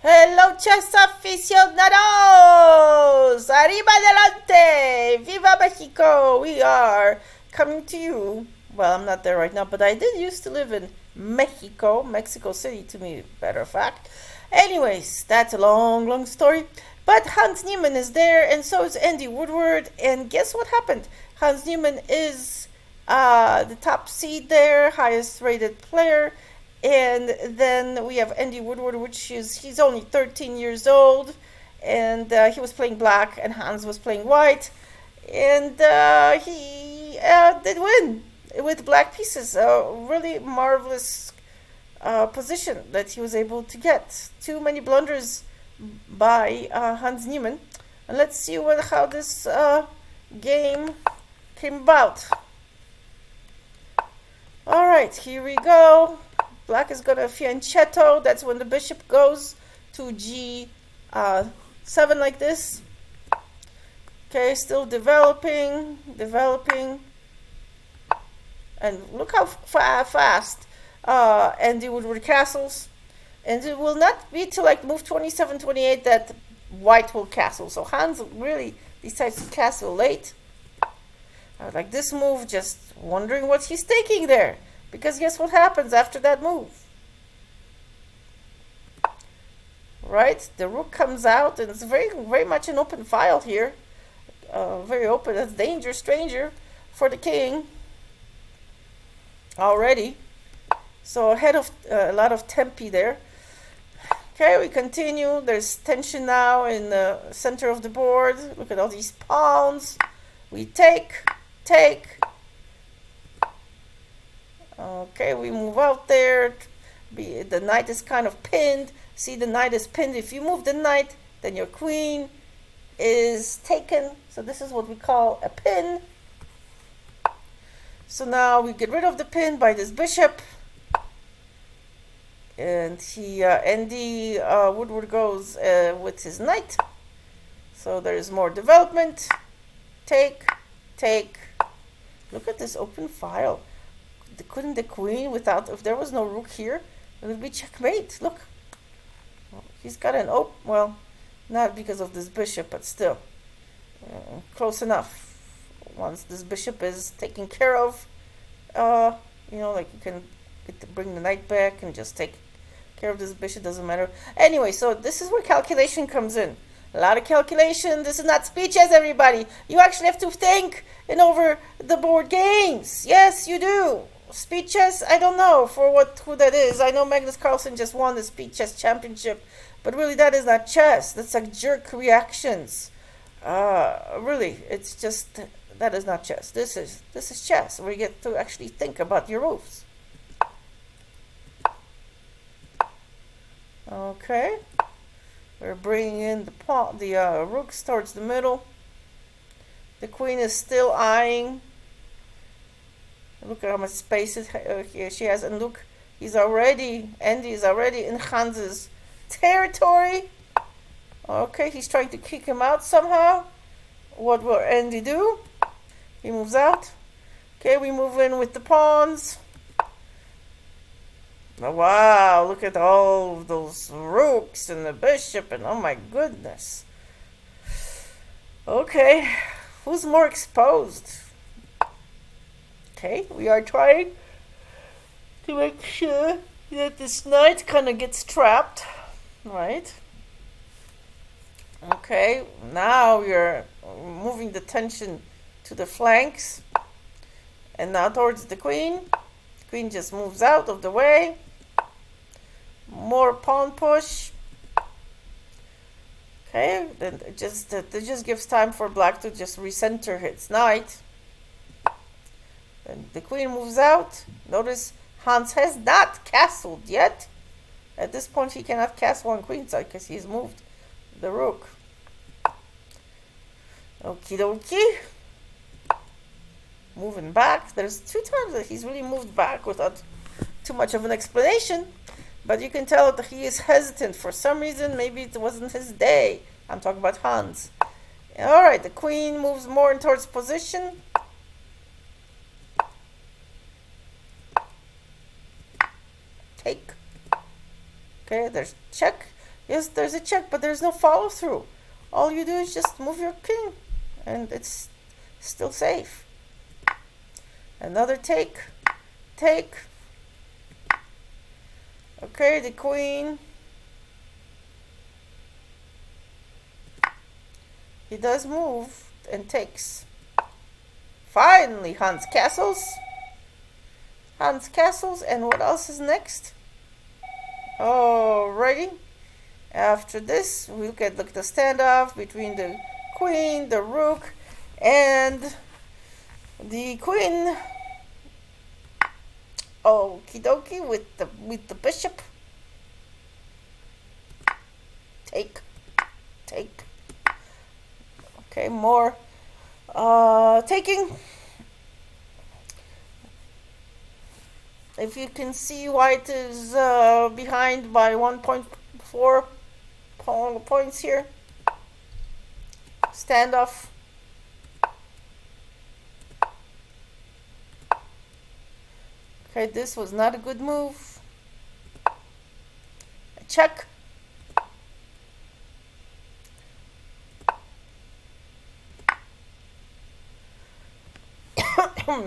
Hello, chess aficionados! Arriba adelante! Viva Mexico! We are coming to you. Well, I'm not there right now, but I did used to live in Mexico City, to be better of fact. Anyways, that's a long, long story. But Hans Niemann is there, and so is Andy Woodward. And guess what happened? Hans Niemann is the top seed there, highest rated player. And then we have Andy Woodward, he's only 13 years old, and he was playing black, and Hans was playing white, and he did win with black pieces. A really marvelous position that he was able to get. Too many blunders by Hans Niemann, and let's see how this game came about. All right, here we go. Black is going to fianchetto. That's when the bishop goes to G7 like this. Okay, still developing. And look how fast Andy Woodward castles. And it will not be till like move 27, 28 that white will castle. So Hans really decides to castle late. Like this move, just wondering what he's thinking there. Because guess what happens after that move? Right? The rook comes out, and it's very, very much an open file here. Very open. That's danger, stranger for the king. Already. So ahead of a lot of tempi there. Okay, we continue. There's tension now in the center of the board. Look at all these pawns. We take. Okay, we move out there. The knight is kind of pinned. See, the knight is pinned. If you move the knight, then your queen is taken. So this is what we call a pin. So now we get rid of the pin by this bishop. And Andy Woodward goes with his knight. So there is more development. Take. Look at this open file. Couldn't the queen, if there was no rook here, it would be checkmate. Look, he's got an well, not because of this bishop, but still close enough. Once this bishop is taken care of, like you can bring the knight back and just take care of this bishop. Doesn't matter anyway. So this is where calculation comes in. A lot of calculation. This is not speed chess, everybody. You actually have to think in over the board games. Yes, you do. Speed chess, I don't know who that is. I know Magnus Carlsen just won the speed chess championship, but really that is not chess. That's like jerk reactions. Really, it's just that is not chess. This is chess, where you get to actually think about your moves. Okay, we're bringing in the rooks towards the middle. The queen is still eyeing. Look at how much space here she has, and look, Andy is already in Hans's territory. Okay, he's trying to kick him out somehow. What will Andy do? He moves out. Okay, we move in with the pawns. Oh, wow, look at all of those rooks and the bishop, and oh my goodness. Okay, who's more exposed? Okay, we are trying to make sure that this knight kind of gets trapped, right? Okay, now we are moving the tension to the flanks, and now towards the queen. The queen just moves out of the way. More pawn push. Okay, then it just gives time for black to just recenter its knight. Then the queen moves out. Notice Hans has not castled yet. At this point, he cannot castle on queenside because he's moved the rook. Okie dokie. Moving back. There's 2 times that he's really moved back without too much of an explanation. But you can tell that he is hesitant for some reason. Maybe it wasn't his day. I'm talking about Hans. All right, the queen moves more towards position. Take. Okay, there's check. Yes, there's a check, but there's no follow through. All you do is just move your king, and it's still safe. Another take. Take. Okay, the queen. He does move and takes. Finally, Hans castles. Hans castles, and what else is next? Alrighty. After this, we look at the standoff between the queen, the rook, and the queen. Okie dokie with the bishop. Take. Okay, more taking. If you can see, white is behind by 1.4 points here. Standoff. Okay, this was not a good move. A check.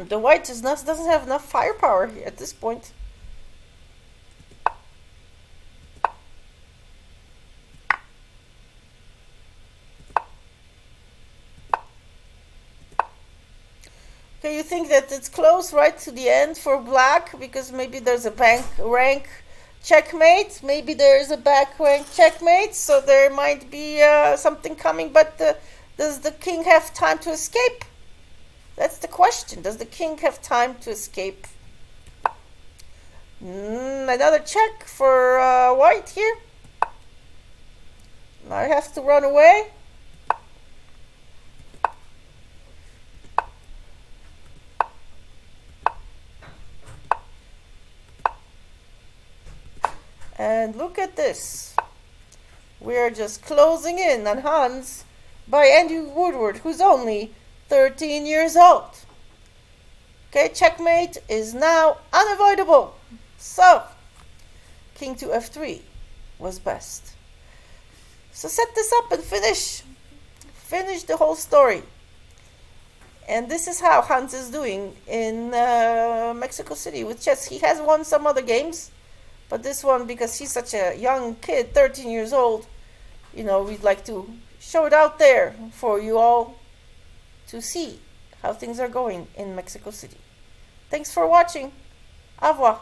The white doesn't have enough firepower here at this point. Okay, you think that it's close right to the end for black because maybe there's a rank checkmate. Maybe there's a back rank checkmate, so there might be something coming. But does the king have time to escape? That's the question. Does the king have time to escape? Another check for white here. Now I have to run away. And look at this. We're just closing in on Hans by Andy Woodward, who's only 13 years old. Okay, checkmate is now unavoidable. So, king to f3 was best. So set this up and finish the whole story. And this is how Hans is doing in Mexico City with chess. He has won some other games, but this one, because he's such a young kid, 13 years old, we'd like to show it out there for you all to see how things are going in Mexico City. Thanks for watching. Au revoir.